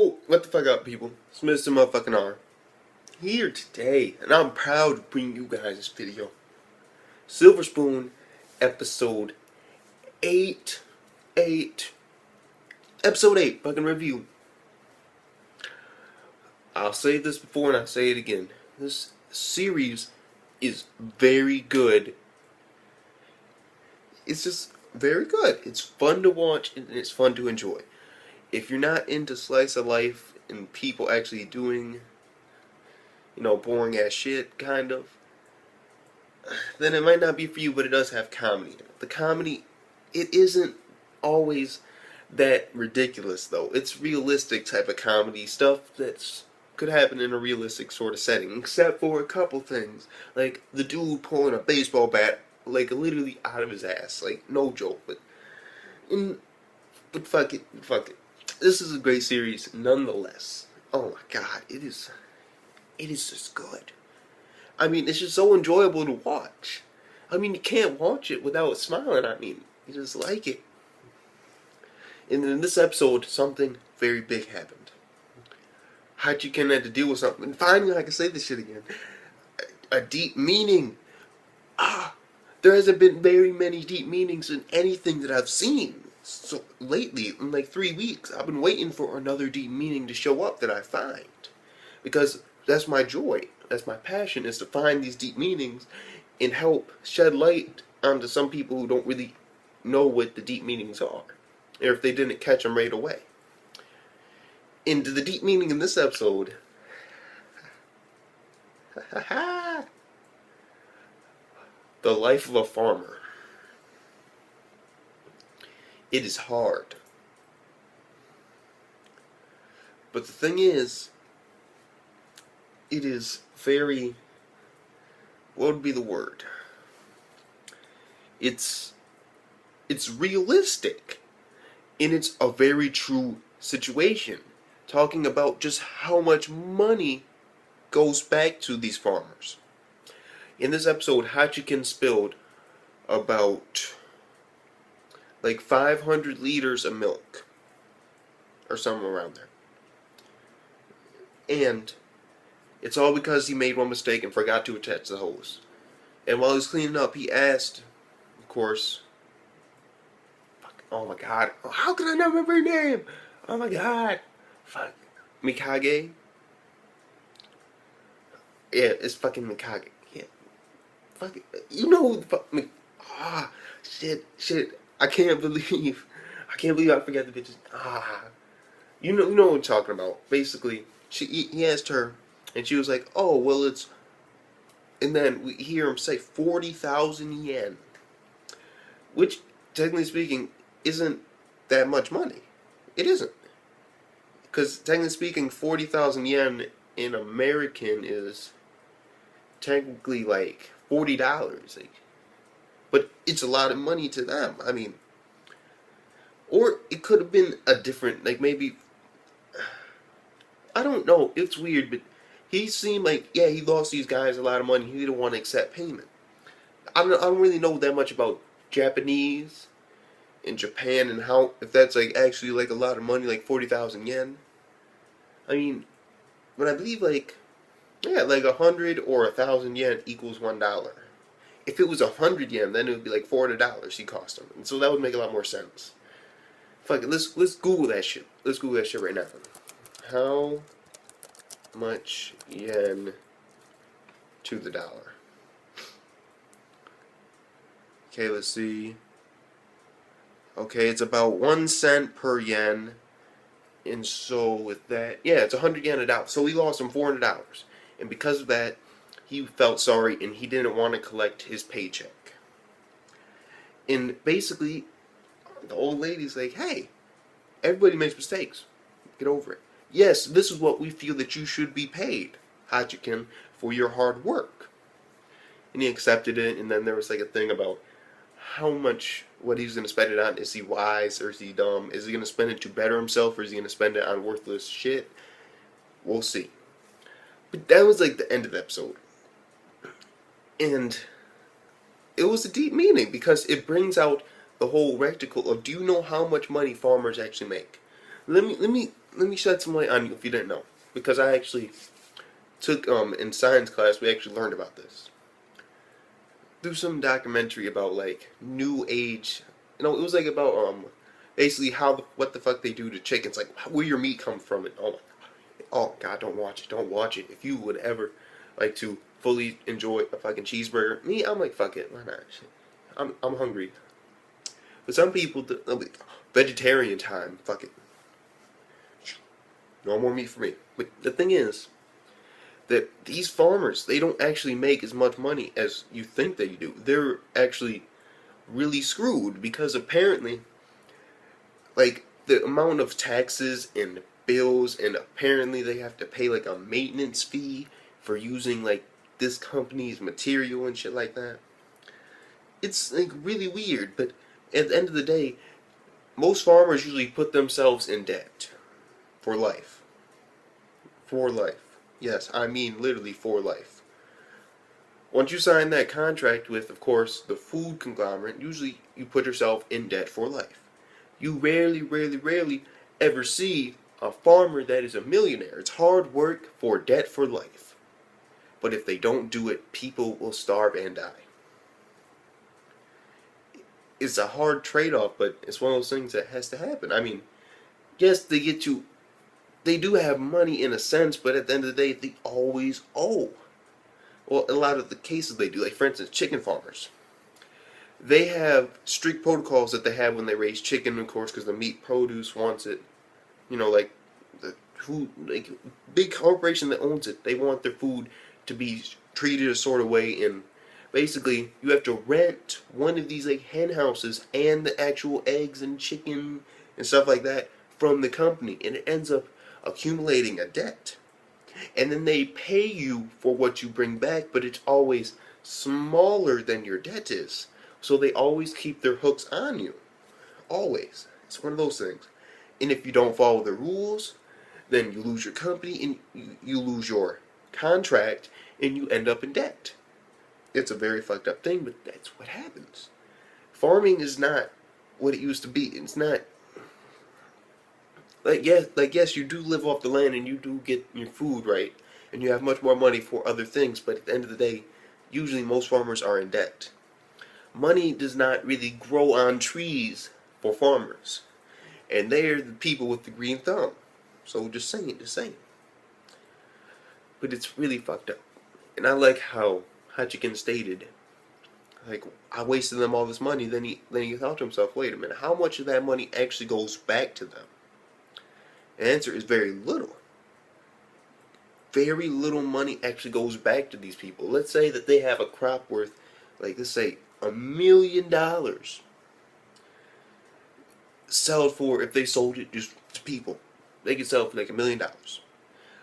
Yo, what the fuck up, people? It's Mr. Motherfucking R here today, and I'm proud to bring you guys this video. Silver Spoon, episode 8, episode 8, fucking review. I'll say this before and I'll say it again. This series is very good. It's just very good. It's fun to watch and it's fun to enjoy. If you're not into slice of life and people actually doing, boring ass shit, kind of, then it might not be for you, but it does have comedy in it. The comedy, it isn't always that ridiculous, though. It's realistic type of comedy, stuff that's could happen in a realistic sort of setting, except for a couple things, like the dude pulling a baseball bat, like, literally out of his ass, like, no joke, but fuck it. This is a great series, nonetheless. Oh my god, it is just good. I mean, it's just so enjoyable to watch. I mean, you can't watch it without smiling. I mean, you just like it. And in this episode, something very big happened. Hachiken had to deal with something. And finally, I can say this shit again. A deep meaning. There hasn't been very many deep meanings in anything that I've seen. So lately, in like 3 weeks, I've been waiting for another deep meaning to show up that I find. Because that's my joy. That's my passion, is to find these deep meanings and help shed light onto some people who don't really know what the deep meanings are, or if they didn't catch them right away. Into the deep meaning in this episode, the life of a farmer. It is hard. But the thing is, it is very, what would be the word? It's realistic. And it's a very true situation. Talking about just how much money goes back to these farmers. In this episode, Hachiken spilled about like 500 liters of milk, or somewhere around there. And it's all because he made one mistake and forgot to attach the hose. And while he was cleaning up, he asked, of course, oh my god, how can I not remember her name? Oh my god, fuck, Mikage? Yeah, it's fucking Mikage. Yeah, fuck it. You know who the fuck, shit. I can't believe I forgot the bitches. You know what I'm talking about. Basically, he asked her, and she was like, "Oh, well, it's," and then we hear him say 40,000 yen, which, technically speaking, isn't that much money. It isn't, because technically speaking, 40,000 yen in American is technically like $40, like. But it's a lot of money to them. I mean, or it could have been a different, like maybe, I don't know. It's weird, but he seemed like, yeah, he lost these guys a lot of money. He didn't want to accept payment. I don't really know that much about Japanese in Japan and how, if that's like actually like a lot of money, like 40,000 yen. I mean, but I believe like, yeah, like 100 or 1,000 yen equals $1. If it was 100 yen, then it would be like $400 he cost him, and so that would make a lot more sense. Fuck it, let's Google that shit. Let's Google that shit right now. How much yen to the dollar? Okay, let's see. Okay, it's about 1 cent per yen, and so with that, yeah, it's 100 yen a dollar. So he lost him $400, and because of that, he felt sorry and he didn't want to collect his paycheck. And basically, the old lady's like, hey, everybody makes mistakes. Get over it. Yes, this is what we feel that you should be paid, Hachiken, for your hard work. And he accepted it, and then there was like a thing about how much, what he's going to spend it on. Is he wise or is he dumb? Is he going to spend it to better himself or is he going to spend it on worthless shit? We'll see. But that was like the end of the episode. And it was a deep meaning because it brings out the whole reticle of, do you know how much money farmers actually make? Let me shed some light on you if you didn't know, because I actually took in science class we actually learned about this. Do some documentary about like new age. It was like about basically what the fuck they do to chickens, like where your meat comes from. And oh god, don't watch it, don't watch it. If you would ever like to fully enjoy a fucking cheeseburger, me, I'm like fuck it, why not? I'm hungry. But some people, they'll be vegetarian time, fuck it. No more meat for me. But the thing is that these farmers, they don't actually make as much money as you think they do. They're actually really screwed because apparently, like, the amount of taxes and bills, and apparently they have to pay like a maintenance fee for using like this company's material and shit like that. It's like really weird, but at the end of the day, most farmers usually put themselves in debt for life. For life. Yes, I mean literally for life. Once you sign that contract with, of course, the food conglomerate, usually you put yourself in debt for life. You rarely ever see a farmer that is a millionaire. It's hard work for debt for life. But if they don't do it, people will starve and die. It's a hard trade-off, but it's one of those things that has to happen. I mean, yes, they do have money in a sense, but at the end of the day, they always owe. Well, a lot of the cases they do, like for instance, chicken farmers. They have strict protocols that they have when they raise chicken, of course, because the meat produce wants it. Like the food, like big corporation that owns it, they want their food to be treated a sort of way, and basically you have to rent one of these like hen houses and the actual eggs and chicken and stuff like that from the company, and it ends up accumulating a debt. And then they pay you for what you bring back, but it's always smaller than your debt is. So they always keep their hooks on you. Always. It's one of those things. And if you don't follow the rules, then you lose your company and you lose your contract and you end up in debt. It's a very fucked up thing, but that's what happens. Farming is not what it used to be. It's not yes, you do live off the land and you do get your food right, and you have much more money for other things, but at the end of the day, usually most farmers are in debt. Money does not really grow on trees for farmers, and they're the people with the green thumb. So just saying. But it's really fucked up. And I like how Hutchikin stated, like, I wasted them all this money. Then he thought to himself, wait a minute, how much of that money actually goes back to them? The answer is very little. Very little money actually goes back to these people. Let's say that they have a crop worth, like, let's say $1 million. Sell it for, if they sold it just to people, they could sell it for like $1 million.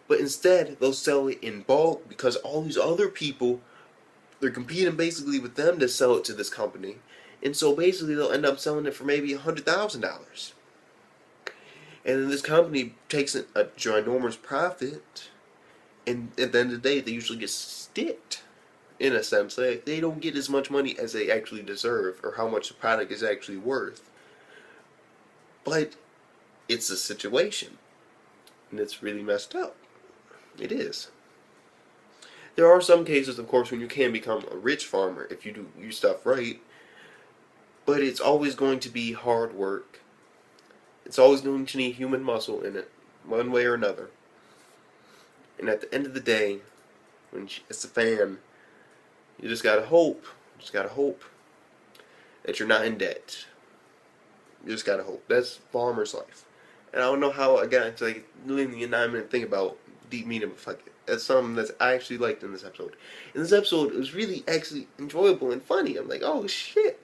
But instead, they'll sell it in bulk because all these other people, they're competing basically with them to sell it to this company. And so basically they'll end up selling it for maybe $100,000. And then this company takes a ginormous profit, and at the end of the day, they usually get sticked, in a sense. They don't get as much money as they actually deserve, or how much the product is actually worth. But it's a situation, and it's really messed up. It is. There are some cases, of course, when you can become a rich farmer if you do your stuff right, but it's always going to be hard work. It's always going to need human muscle in it, one way or another. And at the end of the day, when it's a fan, you just gotta hope. That you're not in debt. You just gotta hope. That's farmer's life. And I don't know how I got into like living the 9-minute thing about deep meaning, but fuck it. That's something that I actually liked in this episode. In this episode, it was really actually enjoyable and funny. I'm like, oh shit,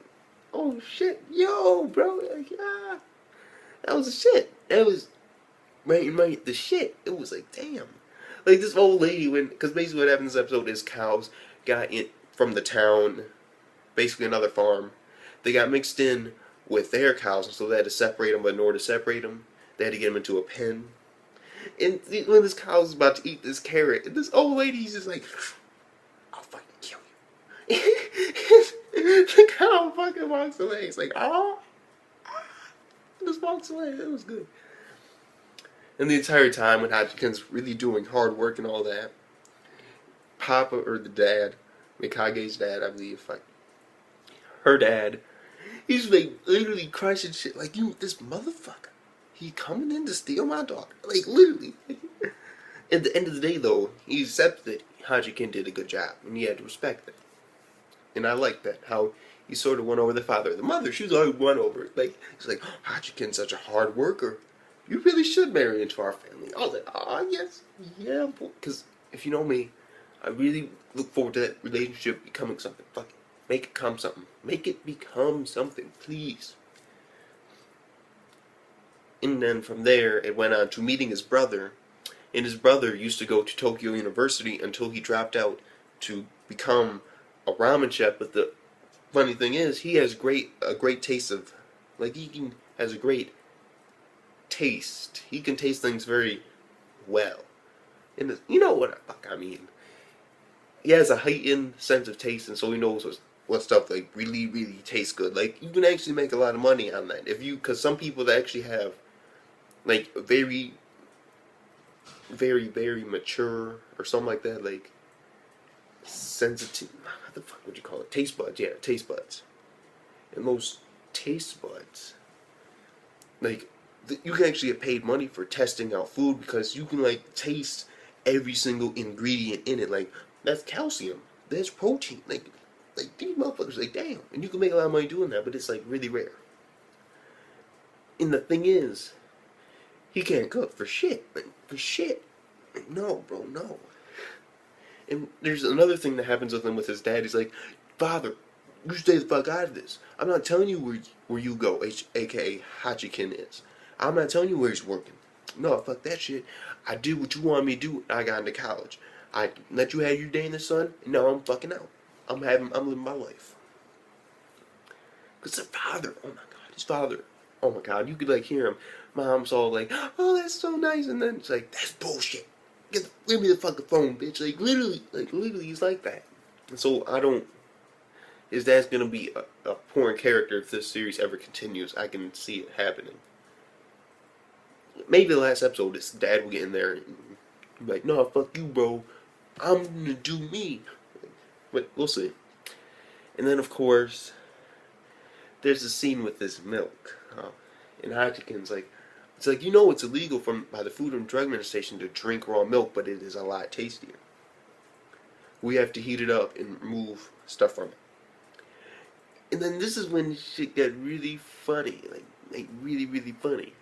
yo, bro, like, ah. That was the shit. That was right, the shit. It was like, damn. Like this old lady, because basically what happened in this episode is cows got in from the town, basically another farm. They got mixed in with their cows, and so they had to separate them, but in order to separate them, they had to get them into a pen. And when this cow was about to eat this carrot, and this old lady's just like, I'll fucking kill you. The cow fucking walks away. It's like, oh. Just walks away. It was good. And the entire time when Hachiken's really doing hard work and all that, Papa, or the dad, Mikage's dad, I believe, like, her dad, he's like literally crushing shit. Like, you, this motherfucker, he coming in to steal my daughter. Like, literally. At the end of the day, though, he accepted that Hachiken did a good job, and he had to respect that. And I like that, how he sort of won over the father. The mother, she was already won over. Like, he's like, oh, Hachiken's such a hard worker. You really should marry into our family. I was like, oh, yes, yeah. Because if you know me, I really look forward to that relationship becoming something. Fuck it. Make it become something. Make it become something, please. And then from there, it went on to meeting his brother. And his brother used to go to Tokyo University until he dropped out to become a ramen chef. But the funny thing is, he has a great taste of, like, has a great taste. He can taste things very well. And you know what the fuck I mean. He has a heightened sense of taste, and so he knows what stuff like really, really tastes good. Like, you can actually make a lot of money on that if you, because some people that actually have like very, very, very mature or something like that, like sensitive. What the fuck would you call it? Taste buds, yeah, taste buds. And those taste buds, like, you can actually get paid money for testing out food because you can like taste every single ingredient in it. Like, that's calcium, that's protein. Like these motherfuckers, like, damn. And you can make a lot of money doing that, but it's like really rare. And the thing is, he can't cook for shit. Like, for shit. Like, no, bro, no. And there's another thing that happens with him with his dad. He's like, Father, you stay the fuck out of this. I'm not telling you where you go, aka Hachiken is. I'm not telling you where he's working. No, fuck that shit. I did what you wanted me to do. I got into college. I let you have your day in the sun, and now I'm fucking out. I'm living my life. Cause the father, oh my god, his father, oh my god, you could like hear him. Mom's all like, oh, that's so nice, and then it's like, that's bullshit. Give me the fucking phone, bitch. Like literally, he's like that. And so his dad's gonna be a porn character if this series ever continues. I can see it happening. Maybe the last episode, his dad will get in there and be like, no, fuck you, bro. I'm gonna do me. But we'll see. And then, of course, there's a scene with this milk. And Hachiken's like, it's like, you know, it's illegal by the Food and Drug Administration to drink raw milk, but it is a lot tastier. We have to heat it up and remove stuff from it. And then this is when shit got really funny. Like really, really funny.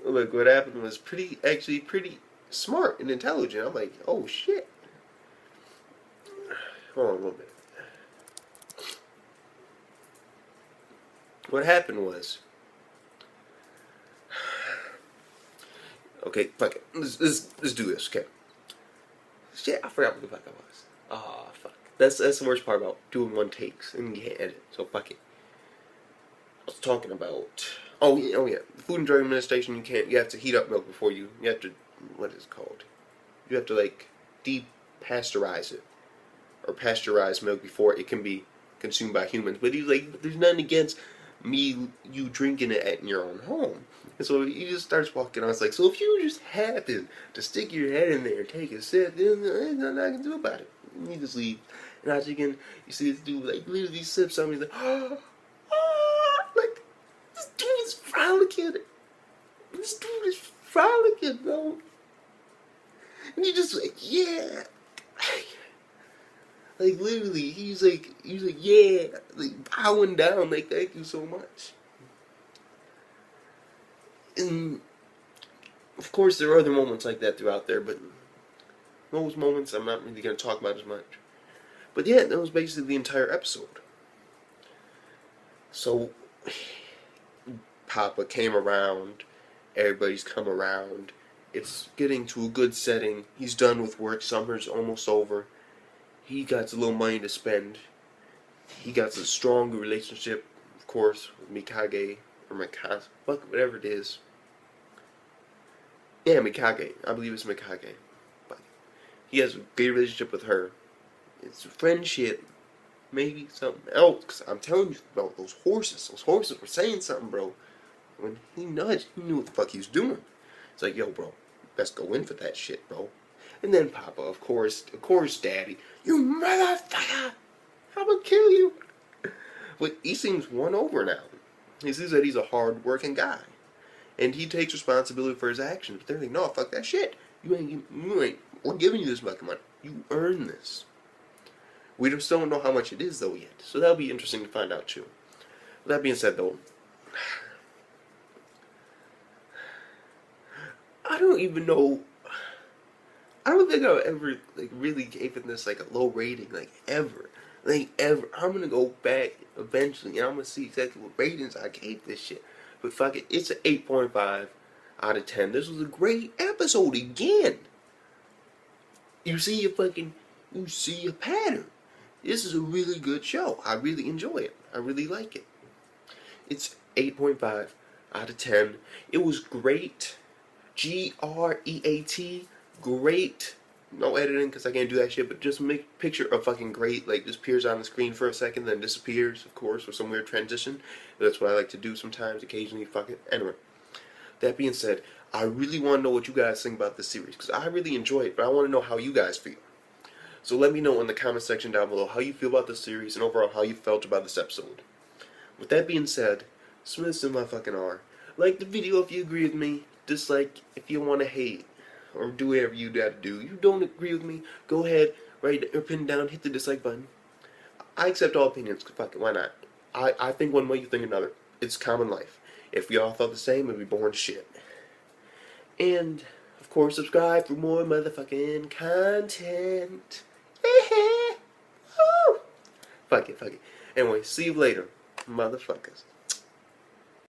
Look, what happened was actually pretty smart and intelligent. I'm like, oh shit. Hold on a little bit. What happened was, okay, fuck it. Let's do this, okay? Shit, I forgot what the fuck I was. Ah, fuck. That's the worst part about doing one takes and you can't edit. So fuck it. I was talking about. Oh yeah. The Food and Drug Administration. You have to heat up milk before you have to. What is it called? You have to like depasteurize it or pasteurize milk before it can be consumed by humans. But he's like, there's nothing against you drinking it at your own home. And so he just starts walking on. It's like, so if you just happen to stick your head in there and take a sip, then there's nothing I can do about it. You just leave. And as you see this dude like literally sip something. He's like, like, this dude is frolicking. This dude is frolicking, bro. And you just like, yeah. Like literally, he's like, yeah, like bowing down, like, thank you so much. And of course, there are other moments like that throughout there, but those moments I'm not really going to talk about as much. But yeah, that was basically the entire episode. So Papa came around, everybody's come around. It's getting to a good setting. He's done with work. Summer's almost over. He got a little money to spend. He got a stronger relationship, of course, with Mikage, or Mikasa, fuck, whatever it is. Yeah, Mikage. I believe it's Mikage. But he has a great relationship with her. It's a friendship. maybe something else. Cause I'm telling you, bro, those horses were saying something, bro. When he nudged, he knew what the fuck he was doing. It's like, yo, bro, let's go in for that shit, bro. And then Papa, of course, Daddy, you motherfucker, I'm gonna kill you. But he seems won over now. He sees that he's a hard-working guy, and he takes responsibility for his actions. But they're like, no, fuck that shit. We're giving you this fucking money. You earn this. We just don't know how much it is though yet, so that'll be interesting to find out too. With that being said, though, I don't even know. I don't think I've ever like really gave it this like a low rating, like ever. Like ever. I'm gonna go back eventually and I'm gonna see exactly what ratings I gave this shit. But fuck it, it's an 8.5 out of 10. This was a great episode again. You see a pattern. This is a really good show. I really enjoy it. I really like it. It's 8.5 out of 10. It was great. Great. Great. No editing because I can't do that shit, but just make picture of fucking great, like just appears on the screen for a second, then disappears, of course, with some weird transition. That's what I like to do sometimes, occasionally, fuck it. Anyway, that being said, I really want to know what you guys think about this series, because I really enjoy it, but I want to know how you guys feel. So let me know in the comment section down below how you feel about this series, and overall how you felt about this episode. With that being said, Smith's in my fucking R. Like the video if you agree with me, dislike if you want to hate, or do whatever you gotta do. You don't agree with me, go ahead, write or pin down, hit the dislike button. I accept all opinions, fuck it, why not? I think one way, you think another. It's common life. If we all thought the same, we'd be boring as shit. And, of course, subscribe for more motherfucking content. Fuck it. Anyway, see you later, motherfuckers.